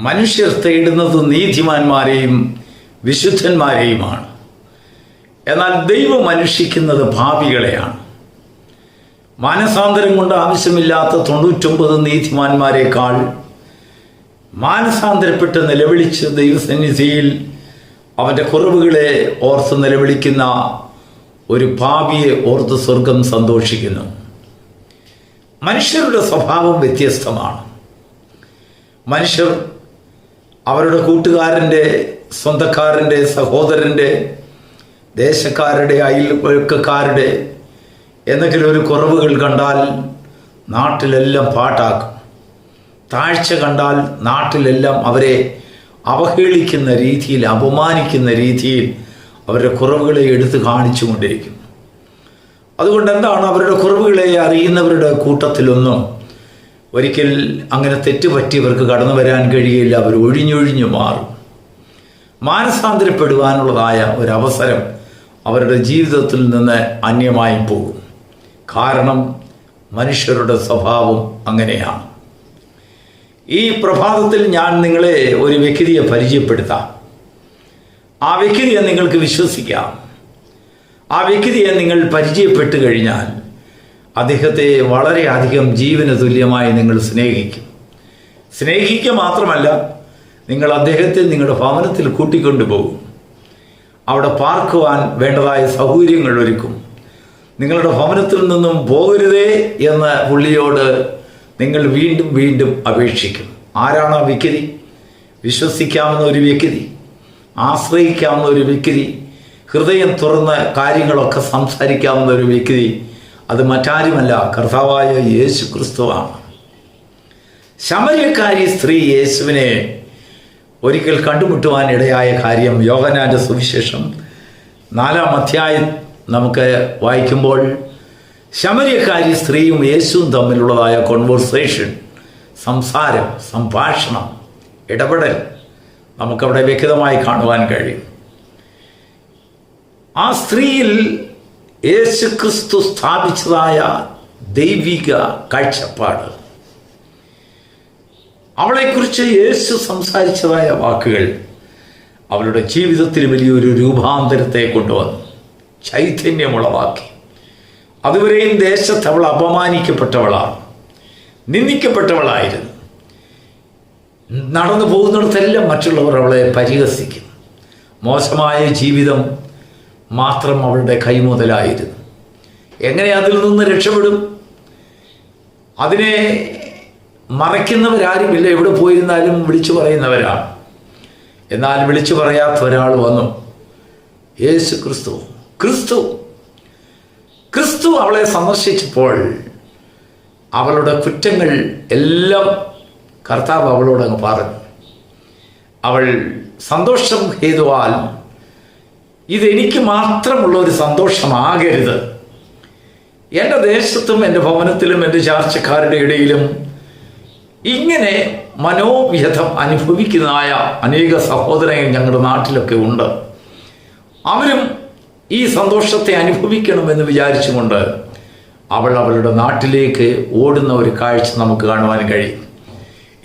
മനുഷ്യർ തേടുന്നത് നീതിമാന്മാരെയും വിശുദ്ധന്മാരെയുമാണ്. എന്നാൽ ദൈവം അന്വേഷിക്കുന്നത് പാപികളെയാണ്. മാനസാന്തരം കൊണ്ട് ആവശ്യമില്ലാത്ത 99 നീതിമാന്മാരെക്കാൾ മാനസാന്തരപ്പെട്ട് നിലവിളിച്ച് ദൈവസന്നിധിയിൽ അവൻ്റെ കുറവുകളെ ഓർത്ത് നിലവിളിക്കുന്ന ഒരു പാപിയെ ഓർത്ത് സ്വർഗം സന്തോഷിക്കുന്നു. മനുഷ്യരുടെ സ്വഭാവം വ്യത്യസ്തമാണ്. മനുഷ്യർ അവരുടെ കൂട്ടുകാരൻ്റെ, സ്വന്തക്കാരൻ്റെ, സഹോദരൻ്റെ, ദേശക്കാരുടെ, അയൽവക്കക്കാരുടെ എന്തെങ്കിലും ഒരു കുറവുകൾ കണ്ടാൽ നാട്ടിലെല്ലാം പാട്ടാക്കും. താഴ്ച കണ്ടാൽ നാട്ടിലെല്ലാം അവരെ അവഹേളിക്കുന്ന രീതിയിൽ, അപമാനിക്കുന്ന രീതിയിൽ അവരുടെ കുറവുകളെ എടുത്ത് കാണിച്ചു കൊണ്ടിരിക്കും. അതുകൊണ്ട് എന്താണ്, അവരുടെ കുറവുകളെ അറിയുന്നവരുടെ കൂട്ടത്തിലൊന്നും ഒരിക്കൽ അങ്ങനെ തെറ്റുപറ്റിയവർക്ക് കടന്നു വരാൻ കഴിയില്ല. അവർ ഒഴിഞ്ഞൊഴിഞ്ഞു മാറും. മാനസാന്തരപ്പെടുവാനുള്ളതായ ഒരവസരം അവരുടെ ജീവിതത്തിൽ നിന്ന് അന്യമായി പോകും. കാരണം മനുഷ്യരുടെ സ്വഭാവം അങ്ങനെയാണ്. ഈ പ്രഭാതത്തിൽ ഞാൻ നിങ്ങളെ ഒരു വ്യക്തിയെ പരിചയപ്പെടുത്താം. ആ വ്യക്തിയെ നിങ്ങൾക്ക് വിശ്വസിക്കാം. ആ വ്യക്തിയെ നിങ്ങൾ പരിചയപ്പെട്ടു കഴിഞ്ഞാൽ അദ്ദേഹത്തെ വളരെയധികം ജീവന് തുല്യമായി നിങ്ങൾ സ്നേഹിക്കും. സ്നേഹിക്കുക മാത്രമല്ല, നിങ്ങൾ അദ്ദേഹത്തെ നിങ്ങളുടെ ഭവനത്തിൽ കൂട്ടിക്കൊണ്ടുപോകും. അവിടെ പാർക്കുവാൻ വേണ്ടതായ സൗകര്യങ്ങൾ ഒരുക്കും. നിങ്ങളുടെ ഭവനത്തിൽ നിന്നും പോകരുതേ എന്ന് പുള്ളിയോട് നിങ്ങൾ വീണ്ടും വീണ്ടും അപേക്ഷിക്കും. ആരാണ് ആ വ്യക്തി? വിശ്വസിക്കാവുന്ന ഒരു വ്യക്തി, ആശ്രയിക്കാവുന്ന ഒരു വ്യക്തി, ഹൃദയം തുറന്ന് കാര്യങ്ങളൊക്കെ സംസാരിക്കാവുന്ന ഒരു വ്യക്തി. അത് മറ്റാരുമല്ല, കർത്താവായ യേശു ക്രിസ്തുവാണ്. ശമര്യക്കാരി സ്ത്രീ യേശുവിനെ ഒരിക്കൽ കണ്ടുമുട്ടുവാൻ ഇടയായ കാര്യം യോഹന്നാന്റെ സുവിശേഷം 4-ാം അധ്യായം നമുക്ക് വായിക്കുമ്പോൾ ശമര്യക്കാരി സ്ത്രീയും യേശുവും തമ്മിലുള്ളതായ കോൺവെർസേഷൻ, സംസാരം, സംഭാഷണം, ഇടപെടൽ നമുക്കവിടെ വ്യക്തമായി കാണുവാൻ കഴിയും. ആ സ്ത്രീയിൽ യേശു ക്രിസ്തു സ്ഥാപിച്ചതായ ദൈവിക കാഴ്ചപ്പാട്, അവളെക്കുറിച്ച് യേശു സംസാരിച്ചതായ വാക്കുകൾ അവളുടെ ജീവിതത്തിൽ വലിയൊരു രൂപാന്തരത്തെ കൊണ്ടുവന്നു, ചൈതന്യമുളവാക്കി. അതുവരെയും ദേശത്ത് അവൾ അപമാനിക്കപ്പെട്ടവളാണ്, നിന്ദിക്കപ്പെട്ടവളായിരുന്നു. നടന്നു പോകുന്നിടത്തെല്ലാം മറ്റുള്ളവർ അവളെ പരിഹസിക്കും. മോശമായ ജീവിതം മാത്രം അവളുടെ കൈമുതലായിരുന്നു. എങ്ങനെ അതിൽ നിന്ന് രക്ഷപ്പെടും? അതിനെ മറയ്ക്കുന്നവരാരുമില്ല. എവിടെ പോയിരുന്നാലും വിളിച്ചു പറയുന്നവരാണ്. എന്നാൽ വിളിച്ചു പറയാത്ത ഒരാൾ വന്നു, യേശു ക്രിസ്തു. ക്രിസ്തു അവളെ സന്ദർശിച്ചപ്പോൾ അവളുടെ കുറ്റങ്ങൾ എല്ലാം കർത്താവ് അവളോട് അങ്ങ് പറഞ്ഞു. അവൾ സന്തോഷം ഹേതുവാൽ ഇതെനിക്ക് മാത്രമുള്ള ഒരു സന്തോഷമാകരുത്, എൻ്റെ ദേശത്തും എൻ്റെ ഭവനത്തിലും എൻ്റെ ചാർച്ചക്കാരുടെ ഇടയിലും ഇങ്ങനെ മനോവ്യഥം അനുഭവിക്കുന്നതായ അനേക സഹോദരങ്ങൾ ഞങ്ങളുടെ നാട്ടിലൊക്കെ ഉണ്ട്. അവരും ഈ സന്തോഷത്തെ അനുഭവിക്കണമെന്ന് വിചാരിച്ചുകൊണ്ട് അവൾ അവളുടെ നാട്ടിലേക്ക് ഓടുന്ന ഒരു കാഴ്ച നമുക്ക് കാണുവാൻ കഴിയും.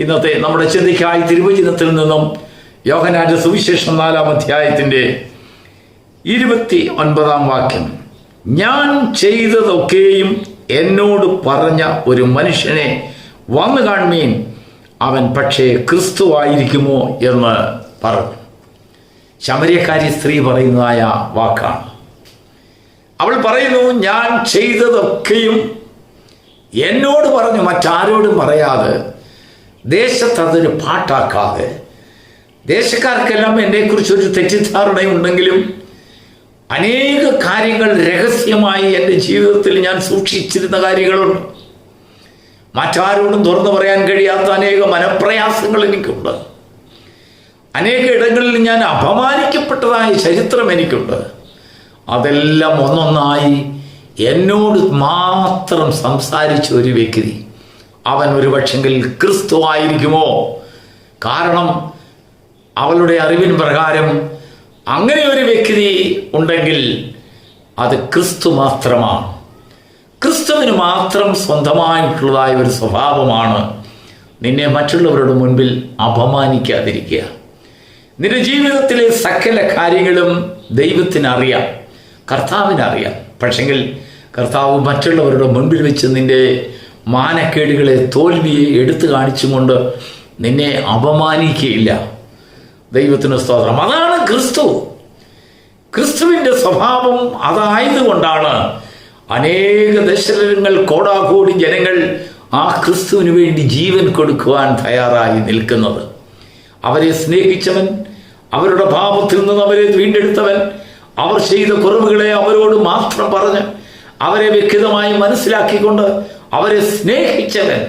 ഇന്നത്തെ നമ്മുടെ ചിന്തയ്ക്കായി തിരുവചനത്തിൽ നിന്നും യോഹന്നാന്റെ സുവിശേഷം 4-ാം അധ്യായത്തിൻ്റെ 29-ാം വാക്യം, ഞാൻ ചെയ്തതൊക്കെയും എന്നോട് പറഞ്ഞ ഒരു മനുഷ്യനെ വന്നു കാണുമീൻ, അവൻ പക്ഷേ ക്രിസ്തുവായിരിക്കുമോ എന്ന് പറഞ്ഞു. ശമര്യക്കാരി സ്ത്രീ പറയുന്നതായ വാക്കാണ്. അവൾ പറയുന്നു, ഞാൻ ചെയ്തതൊക്കെയും എന്നോട് പറഞ്ഞു, മറ്റാരോടും പറയാതെ, ദേശത്ത് അതൊരു പാട്ടാക്കാതെ. ദേശക്കാർക്കെല്ലാം എന്നെക്കുറിച്ചൊരു തെറ്റിദ്ധാരണയുണ്ടെങ്കിലും അനേക കാര്യങ്ങൾ രഹസ്യമായി എൻ്റെ ജീവിതത്തിൽ ഞാൻ സൂക്ഷിച്ചിരുന്ന കാര്യങ്ങളുണ്ട്. മറ്റാരോടും തുറന്നു പറയാൻ കഴിയാത്ത അനേക മനപ്രയാസങ്ങൾ എനിക്കുണ്ട്. അനേക ഇടങ്ങളിൽ ഞാൻ അപമാനിക്കപ്പെട്ടതായ ചരിത്രം എനിക്കുണ്ട്. അതെല്ലാം ഒന്നൊന്നായി എന്നോട് മാത്രം സംസാരിച്ച ഒരു വ്യക്തി, അവൻ ഒരു പക്ഷെങ്കിൽ ക്രിസ്തു ആയിരിക്കുമോ? കാരണം അവളുടെ അറിവിൻ പ്രകാരം അങ്ങനെ ഒരു വ്യക്തി ഉണ്ടെങ്കിൽ അത് ക്രിസ്തു മാത്രമാണ്. ക്രിസ്തുവിന് മാത്രം സ്വന്തമായിട്ടുള്ളതായ ഒരു സ്വഭാവമാണ് നിന്നെ മറ്റുള്ളവരുടെ മുൻപിൽ അപമാനിക്കാതിരിക്കുക. നിന്റെ ജീവിതത്തിലെ സകല കാര്യങ്ങളും ദൈവത്തിനറിയാം, കർത്താവിനറിയാം. പക്ഷെങ്കിൽ കർത്താവ് മറ്റുള്ളവരുടെ മുൻപിൽ വെച്ച് നിന്റെ മാനക്കേടുകളെ, തോൽവിയെ എടുത്തു കാണിച്ചുകൊണ്ട് നിന്നെ അപമാനിക്കുകയില്ല. ദൈവത്തിന് സ്തോത്രം. അതാണ് ക്രിസ്തു. ക്രിസ്തുവിൻ്റെ സ്വഭാവം അതായതുകൊണ്ടാണ് അനേക ദശലക്ഷങ്ങൾ, കോടാകോടി ജനങ്ങൾ ആ ക്രിസ്തുവിന് വേണ്ടി ജീവൻ കൊടുക്കുവാൻ തയ്യാറായി നിൽക്കുന്നത്. അവരെ സ്നേഹിച്ചവൻ, അവരുടെ പാപത്തിൽ നിന്ന് അവരെ വീണ്ടെടുത്തവൻ, അവർ ചെയ്ത കുറവുകളെ അവരോട് മാത്രം പറഞ്ഞ് അവരെ വ്യക്തിഗതമായി മനസ്സിലാക്കിക്കൊണ്ട് അവരെ സ്നേഹിച്ചവൻ.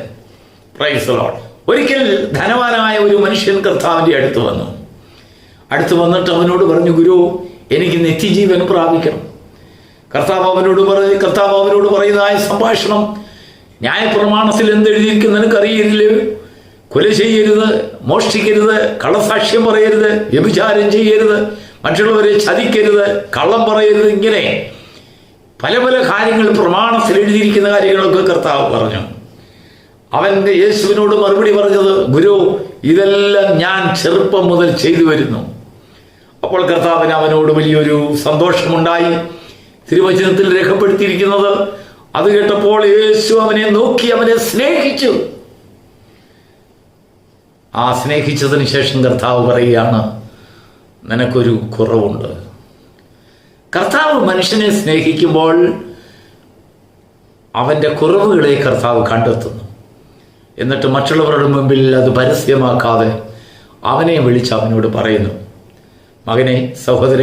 Praise the Lord. ഒരിക്കൽ ധനവാനായ ഒരു മനുഷ്യൻ കർത്താവിൻ്റെ അടുത്ത് വന്നിട്ട് അവനോട് പറഞ്ഞു, ഗുരു, എനിക്ക് നിത്യജീവൻ പ്രാപിക്കണം. കർത്താവ് അവനോട് പറയുന്നതായ സംഭാഷണം, ന്യായപ്രമാണത്തിൽ എന്തെഴുതിയിരിക്കുന്നു നിനക്കറിയില്ലേ? കൊല ചെയ്യരുത്, മോഷ്ടിക്കരുത്, കള്ളസാക്ഷ്യം പറയരുത്, വ്യഭിചാരം ചെയ്യരുത്, മറ്റുള്ളവരെ ചതിക്കരുത്, കള്ളം പറയരുത്. ഇങ്ങനെ പല പല കാര്യങ്ങൾ പ്രമാണത്തിൽ എഴുതിയിരിക്കുന്ന കാര്യങ്ങളൊക്കെ കർത്താവ് പറഞ്ഞു. അവൻ യേശുവിനോട് മറുപടി പറഞ്ഞത്, ഗുരു, ഇതെല്ലാം ഞാൻ ചെറുപ്പം മുതൽ ചെയ്തു വരുന്നു. അപ്പോൾ കർത്താവിന് അവനോട് വലിയൊരു സന്തോഷമുണ്ടായി. തിരുവചനത്തിൽ രേഖപ്പെടുത്തിയിരിക്കുന്നത്, അത് കേട്ടപ്പോൾ യേശു അവനെ നോക്കി അവനെ സ്നേഹിച്ചു. ആ സ്നേഹിച്ചതിന് ശേഷം കർത്താവ് പറയുകയാണ്, നിനക്കൊരു കുറവുണ്ട്. കർത്താവ് മനുഷ്യനെ സ്നേഹിക്കുമ്പോൾ അവൻ്റെ കുറവുകളെ കർത്താവ് കണ്ടെത്തുന്നു. എന്നിട്ട് മറ്റുള്ളവരുടെ മുമ്പിൽ അത് പരസ്യമാക്കാതെ അവനെ വിളിച്ച് അവനോട് പറയുന്നു, മകനെ, സഹോദര,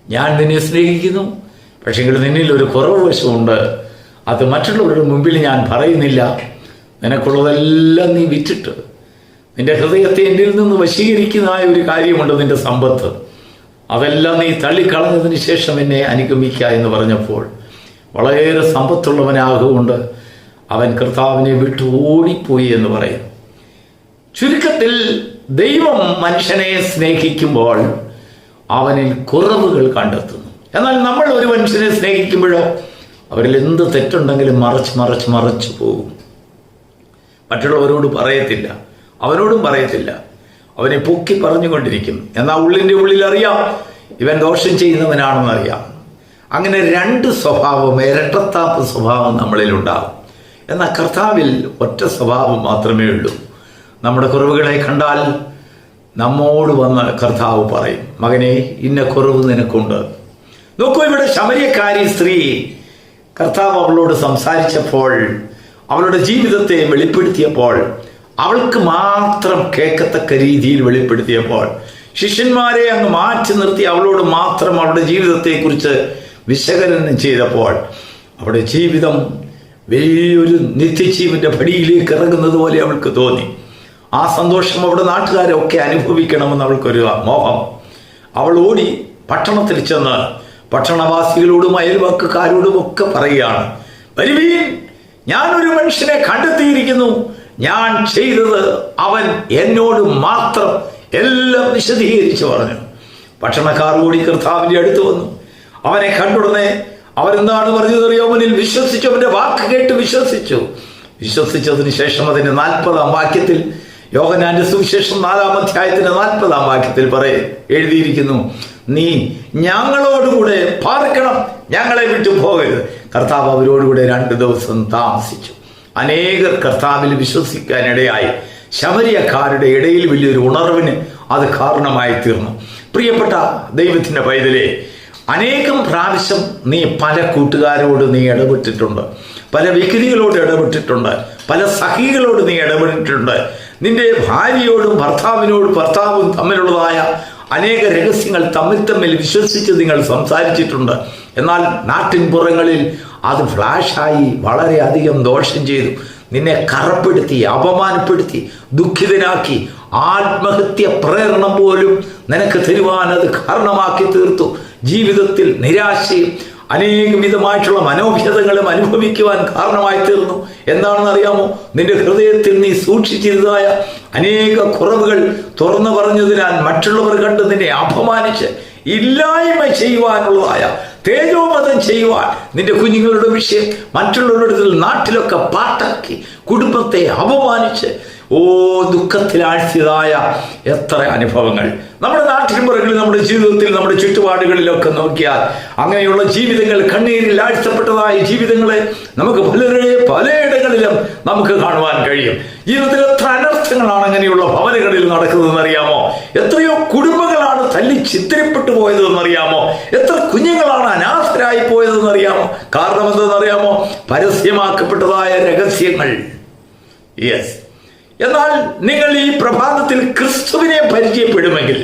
ഞാൻ നിന്നെ സ്നേഹിക്കുന്നു. പക്ഷെങ്കിൽ നിന്നിൽ ഒരു കുറവ് വശമുണ്ട്. അത് മറ്റുള്ളവരുടെ മുമ്പിൽ ഞാൻ പറയുന്നില്ല. നിനക്കുള്ളതെല്ലാം നീ വിറ്റിട്ട് നിന്റെ ഹൃദയത്തെ എന്നിൽ നിന്ന് വശീകരിക്കുന്നതായ ഒരു കാര്യമുണ്ട്, നിന്റെ സമ്പത്ത്. അതെല്ലാം നീ തള്ളിക്കളഞ്ഞതിന് ശേഷം എന്നെ അനുഗമിക്കുക എന്ന് പറഞ്ഞപ്പോൾ വളരെ സമ്പത്തുള്ളവനാകൊണ്ട് അവൻ കർത്താവിനെ വിട്ടു ഓടിപ്പോയി എന്ന് പറയും. ചുരുക്കത്തിൽ ദൈവം മനുഷ്യനെ സ്നേഹിക്കുമ്പോൾ അവനിൽ കുറവുകൾ കണ്ടെത്തുന്നു. എന്നാൽ നമ്മൾ ഒരു മനുഷ്യനെ സ്നേഹിക്കുമ്പോഴോ അവരിൽ എന്ത് തെറ്റുണ്ടെങ്കിലും മറച്ചു പോകും. മറ്റുള്ളവരോട് പറയത്തില്ല, അവനോടും പറയത്തില്ല. അവനെ പൊക്കി പറഞ്ഞുകൊണ്ടിരിക്കും. എന്നാൽ ഉള്ളിൽ അറിയാം ഇവൻ ദോഷം ചെയ്യുന്നവനാണെന്നറിയാം. അങ്ങനെ രണ്ട് സ്വഭാവം, ഇരട്ടത്താപ്പ് സ്വഭാവം നമ്മളിലുണ്ടാകും. എന്നാൽ കർത്താവിൽ ഒറ്റ സ്വഭാവം മാത്രമേ ഉള്ളൂ. നമ്മുടെ കുറവുകളെ കണ്ടാൽ നമ്മോട് വന്ന് കർത്താവ് പറയും, മകനെ, ഇന്ന കുറവ് നിനക്കുണ്ട്. നോക്കൂ, ഇവിടെ ശമര്യക്കാരി സ്ത്രീ കർത്താവ് അവളോട് സംസാരിച്ചപ്പോൾ, അവളുടെ ജീവിതത്തെ വെളിപ്പെടുത്തിയപ്പോൾ, അവൾക്ക് മാത്രം കേൾക്കത്തക്ക രീതിയിൽ വെളിപ്പെടുത്തിയപ്പോൾ, ശിഷ്യന്മാരെ അങ്ങ് മാറ്റി നിർത്തി അവളോട് മാത്രം അവളുടെ ജീവിതത്തെക്കുറിച്ച് വിശകലനം ചെയ്തപ്പോൾ, അവളുടെ ജീവിതം വലിയൊരു നിത്യജീവന്റെ പടിയിലേക്ക് ഇറങ്ങുന്നത് പോലെ അവൾക്ക് തോന്നി. ആ സന്തോഷം അവിടെ നാട്ടുകാരൊക്കെ അനുഭവിക്കണമെന്ന് അവൾക്കൊരു മോഹം. അവൾ ഓടി പട്ടണത്തിൽ ചെന്ന് പട്ടണവാസികളോടും അയൽവക്കക്കാരോടും ഒക്കെ പറയുകയാണ്, വരുവീൻ, ഞാനൊരു മനുഷ്യനെ കണ്ടെത്തിയിരിക്കുന്നു. ഞാൻ ചെയ്തത് അവൻ എന്നോട് മാത്രം എല്ലാം വിശദീകരിച്ചു പറഞ്ഞു. പട്ടണക്കാർ കൂടി കർത്താവിൻ്റെ അടുത്ത് വന്നു. അവനെ കണ്ടുടനെ അവരെന്താണ് പറഞ്ഞതറിയോ? അവനിൽ വിശ്വസിച്ചു, അവന്റെ വാക്ക് കേട്ട് വിശ്വസിച്ചതിന് ശേഷം അതിന്റെ 40-ാം വാക്യത്തിൽ, യോഹന്നാന്റെ സുവിശേഷം 4-ാം അധ്യായത്തിന്റെ 40-ാം വാക്യത്തിൽ എഴുതിയിരിക്കുന്നു, നീ ഞങ്ങളോടുകൂടെ പാർക്കണം, ഞങ്ങളെ വിട്ടു പോകരുത്. കർത്താവ് അവരോടുകൂടെ 2 ദിവസം താമസിച്ചു. അനേകർ കർത്താവിൽ വിശ്വസിക്കാനിടയായി. ശമര്യക്കാരുടെ ഇടയിൽ വലിയൊരു ഉണർവിന് അത് കാരണമായി തീർന്നു. പ്രിയപ്പെട്ട ദൈവത്തിന്റെ പൈതലേ, അനേകം പ്രാവശ്യം നീ പല കൂട്ടുകാരോട് നീ ഇടപെട്ടിട്ടുണ്ട്, പല വ്യക്തികളോട് ഇടപെട്ടിട്ടുണ്ട്, പല സഖികളോട് നീ ഇടപെട്ടിട്ടുണ്ട്. നിന്റെ ഭാര്യയോടും ഭർത്താവും തമ്മിലുള്ളതായ അനേക രഹസ്യങ്ങൾ തമ്മിൽ വിശ്വസിച്ച് നിങ്ങൾ സംസാരിച്ചിട്ടുണ്ട്. എന്നാൽ നാട്ടിൻ പുറങ്ങളിൽ അത് ഫ്ലാഷായി വളരെയധികം ദോഷം ചെയ്തു. നിന്നെ കറപ്പെടുത്തി, അപമാനപ്പെടുത്തി, ദുഃഖിതനാക്കി, ആത്മഹത്യ പ്രേരണം പോലും നിനക്ക് തരുവാൻ അത് കാരണമാക്കി തീർത്തു. ജീവിതത്തിൽ നിരാശയും അനേകം വിധമായിട്ടുള്ള മനോഭേദങ്ങളും അനുഭവിക്കുവാൻ കാരണമായി തീർന്നു. എന്താണെന്ന് അറിയാമോ? നിന്റെ ഹൃദയത്തിൽ നീ സൂക്ഷിച്ചിരുന്നതായ അനേക കുറവുകൾ തുറന്നു പറഞ്ഞതിനാൽ മറ്റുള്ളവർ കണ്ട് നിന്നെ അപമാനിച്ച് ഇല്ലായ്മ ചെയ്യുവാനുള്ളതായ, തേജോവധം ചെയ്യുവാൻ നിന്റെ കുഞ്ഞുങ്ങളുടെ വിഷയം മറ്റുള്ളവരുടെ നാട്ടിലൊക്കെ പാട്ടാക്കി കുടുംബത്തെ അപമാനിച്ച് ദുഃഖത്തിൽ ആഴ്ചയായ എത്ര അനുഭവങ്ങൾ നമ്മുടെ നാട്ടിൻപുറങ്ങളിൽ, നമ്മുടെ ജീവിതത്തിൽ, നമ്മുടെ ചുറ്റുപാടുകളിലൊക്കെ നോക്കിയാൽ അങ്ങനെയുള്ള ജീവിതങ്ങൾ, കണ്ണീരിൽ ആഴ്ചപ്പെട്ടതായ ജീവിതങ്ങളെ നമുക്ക് പലയിടങ്ങളിലും നമുക്ക് കാണുവാൻ കഴിയും. ജീവിതത്തിൽ എത്ര അനർത്ഥങ്ങളാണ് അങ്ങനെയുള്ള ഭവനങ്ങളിൽ നടക്കുന്നതെന്ന് അറിയാമോ? എത്രയോ കുടുംബങ്ങളാണ് തല്ലി ചിത്തിരപ്പെട്ടു പോയതെന്ന് അറിയാമോ? എത്ര കുഞ്ഞുങ്ങളാണ് അനാഥരായി പോയതെന്ന് അറിയാമോ? കാരണം എന്തെന്നറിയാമോ? പരസ്യമാക്കപ്പെട്ടതായ രഹസ്യങ്ങൾ. യെസ്. എന്നാൽ നിങ്ങൾ ഈ പ്രഭാതത്തിൽ ക്രിസ്തുവിനെ പരിചയപ്പെടുമെങ്കിൽ,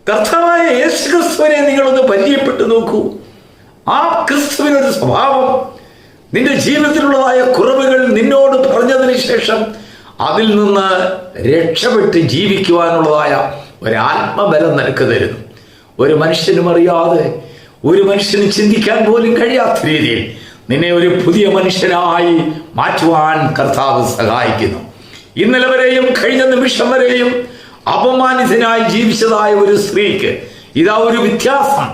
കർത്താവായ യേശു ക്രിസ്തുവിനെ നിങ്ങളൊന്ന് പരിചയപ്പെട്ടു നോക്കൂ. ആ ക്രിസ്തുവിനൊരു സ്വഭാവം, നിന്റെ ജീവിതത്തിലുള്ളതായ കുറവുകൾ നിന്നോട് പറഞ്ഞതിന് ശേഷം അതിൽ നിന്ന് രക്ഷപ്പെട്ട് ജീവിക്കുവാനുള്ളതായ ഒരാത്മബലം നിനക്ക് തരുന്നു. ഒരു മനുഷ്യനും അറിയാതെ, ഒരു മനുഷ്യന് ചിന്തിക്കാൻ പോലും കഴിയാത്ത രീതിയിൽ നിന്നെ ഒരു പുതിയ മനുഷ്യനായി മാറ്റുവാൻ കർത്താവ് സഹായിക്കുന്നു. ഇന്നലെ വരെയും കഴിഞ്ഞ നിമിഷം വരെയും അപമാനിതനായി ജീവിച്ചതായ ഒരു സ്ത്രീക്ക് ഇതാ ഒരു വ്യത്യാസം.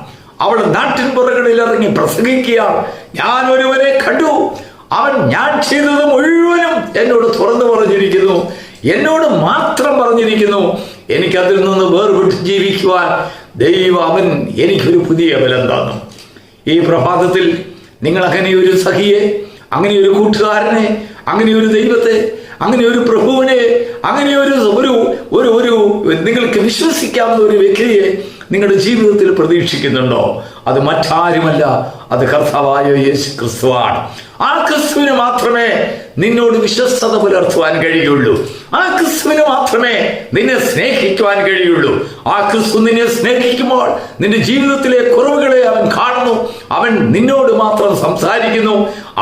അവൾ നാട്ടിൻപുറങ്ങളിൽ ഇറങ്ങി പ്രസംഗിക്കുകയാണ്. ഞാൻ ഒരുവനെ കണ്ടു, അവൻ ഞാൻ ചെയ്തത് മുഴുവനും എന്നോട് തുറന്നു പറഞ്ഞിരിക്കുന്നു, എന്നോട് മാത്രം പറഞ്ഞിരിക്കുന്നു. എനിക്കതിൽ നിന്ന് വേർപെട്ട് ജീവിക്കുവാൻ അവൻ എനിക്കൊരു പുതിയ ബലം തന്നു. ഈ പ്രഭാതത്തിൽ നിങ്ങൾ അങ്ങനെ ഒരു സഖിയെ, അങ്ങനെ ഒരു കൂട്ടുകാരനെ, അങ്ങനെ ഒരു ദൈവത്തെ, അങ്ങനെ ഒരു പ്രഭുവിനെ, അങ്ങനെ ഒരു നിങ്ങൾക്ക് വിശ്വസിക്കാവുന്ന ഒരു വ്യക്തിയെ നിങ്ങളുടെ ജീവിതത്തിൽ പ്രതീക്ഷിക്കുന്നുണ്ടോ? അത് മറ്റാരുമല്ല, അത് കർത്താവായ യേശു ക്രിസ്തുവാണ്. ആ ക്രിസ്തുവിന് മാത്രമേ നിന്നോട് വിശ്വസ്തത പുലർത്തുവാൻ കഴിയുള്ളൂ. ആ ക്രിസ്തുവിന് മാത്രമേ നിന്നെ സ്നേഹിക്കുവാൻ കഴിയുള്ളൂ. ആ ക്രിസ്തു നിന്നെ സ്നേഹിക്കുമ്പോൾ നിന്റെ ജീവിതത്തിലെ കുറവുകളെ അവൻ കാണുന്നു. അവൻ നിന്നോട് മാത്രം സംസാരിക്കുന്നു.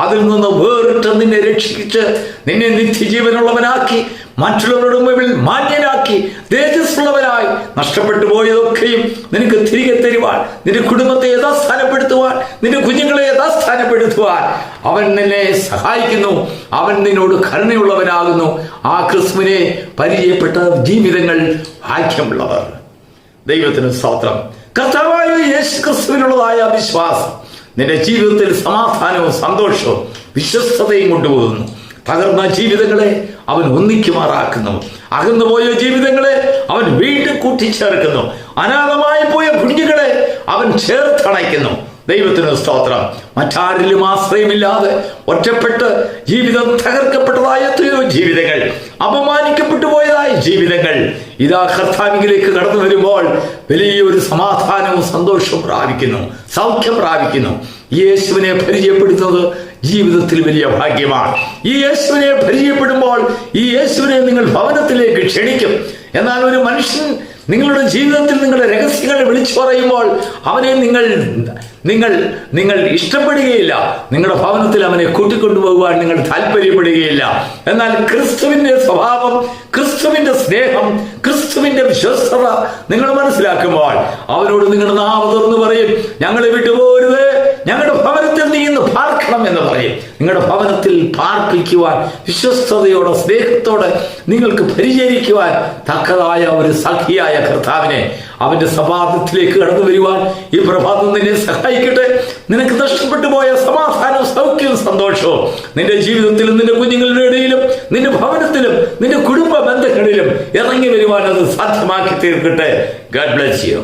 അതിൽ നിന്ന് വേറിട്ട് നിന്നെ രക്ഷിച്ച് നിന്നെ നിത്യജീവനുള്ളവനാക്കി, മറ്റുള്ളവരുടെ മുമ്പിൽ മാന്യനാക്കി, തേജസ്സുള്ളവനായി, നഷ്ടപ്പെട്ടു പോയതൊക്കെയും നിനക്ക് തിരികെ തരുവാൻ, നിന്റെ കുടുംബത്തെ യഥാസ്ഥാനപ്പെടുത്തുവാൻ, നിന്റെ കുഞ്ഞുങ്ങളെ യഥാസ്ഥാനപ്പെടുത്തുവാൻ അവൻ നിന്നെ സഹായിക്കുന്നു. അവൻ നിന്നോട് കരുണയുള്ളവനാകുന്നു. ആ ക്രിസ്തുവിനെ പരിചയപ്പെട്ട ജീവിതങ്ങൾ ഭാഗ്യമുള്ളവർ. ദൈവത്തിന് സ്തോത്രം. കർത്താവായ യേശു ക്രിസ്തുവിനുള്ളതായ വിശ്വാസം നിന്റെ ജീവിതത്തിൽ സമാധാനവും സന്തോഷവും വിശ്വസ്തതയും കൊണ്ടുപോകുന്നു. തകർന്ന ജീവിതങ്ങളെ അവൻ ഒന്നിക്കുമാറാക്കുന്നു. അകന്നുപോയ ജീവിതങ്ങളെ അവൻ വീണ്ടും കൂട്ടിച്ചേർക്കുന്നു. അനാഥമായി പോയ കുഞ്ഞുങ്ങളെ അവൻ ചേർത്തണയ്ക്കുന്നു. ദൈവത്തിന് സ്തോത്രം. മറ്റാരിലും ആശ്രയമില്ലാതെ ഒറ്റപ്പെട്ട് ജീവിതം തകർക്കപ്പെട്ടതായ എത്രയോ ജീവിതങ്ങൾ, അപമാനിക്കപ്പെട്ടു പോയതായ ജീവിതങ്ങൾ ഇതാ കർത്താവിലേക്ക് കടന്നു വരുമ്പോൾ വലിയൊരു സമാധാനവും സന്തോഷവും പ്രാപിക്കുന്നു, സൗഖ്യം പ്രാപിക്കുന്നു. യേശുവിനെ പരിചയപ്പെടുത്തുന്നത് ജീവിതത്തിൽ വലിയ ഭാഗ്യമാണ്. ഈ യേശുവിനെ പരിചയപ്പെടുമ്പോൾ ഈ യേശുവിനെ നിങ്ങൾ ഭവനത്തിലേക്ക് ക്ഷണിക്കും. എന്നാൽ ഒരു മനുഷ്യൻ നിങ്ങളുടെ ജീവിതത്തിൽ നിങ്ങളുടെ രഹസ്യങ്ങളെ വിളിച്ചു പറയുമ്പോൾ അവനെ നിങ്ങൾ ഇഷ്ടപ്പെടുകയില്ല. നിങ്ങളുടെ ഭവനത്തിൽ അവനെ കൂട്ടിക്കൊണ്ടുപോകുവാൻ നിങ്ങൾ താല്പര്യപ്പെടുകയില്ല. എന്നാൽ ക്രിസ്തുവിന്റെ സ്വഭാവം, ക്രിസ്തുവിന്റെ സ്നേഹം, ക്രിസ്തുവിന്റെ വിശ്വസ്തത നിങ്ങൾ മനസ്സിലാക്കുമ്പോൾ അവനോട് നിങ്ങളുടെ നാവ് തുറന്ന് പറയും, ഞങ്ങളെ വിട്ടുപോകരുത്, ഞങ്ങളുടെ ഭവനത്തിൽ നീ ഇന്ന് പാർക്കണം എന്ന് പറയും. നിങ്ങളുടെ ഭവനത്തിൽ പാർപ്പിക്കുവാൻ, വിശ്വസ്തയോടെ സ്നേഹത്തോടെ നിങ്ങൾക്ക് പരിചരിക്കുവാൻ തക്കതായ ഒരു സഖിയായ കർത്താവിനെ, അവന്റെ സമാധാനത്തിലേക്ക് കടന്നു വരുവാൻ ഈ പ്രഭാതം നിന്നെ സഹായിക്കട്ടെ. നിനക്ക് നഷ്ടപ്പെട്ടു പോയ സമാധാനവും സൗഖ്യവും സന്തോഷവും നിന്റെ ജീവിതത്തിലും നിന്റെ കുഞ്ഞുങ്ങളുടെ ഇടയിലും നിന്റെ ഭവനത്തിലും നിന്റെ കുടുംബ ബന്ധങ്ങളിലും ഇറങ്ങി വരുവാൻ അത് സാധ്യമാക്കി തീർക്കട്ടെ. God bless U.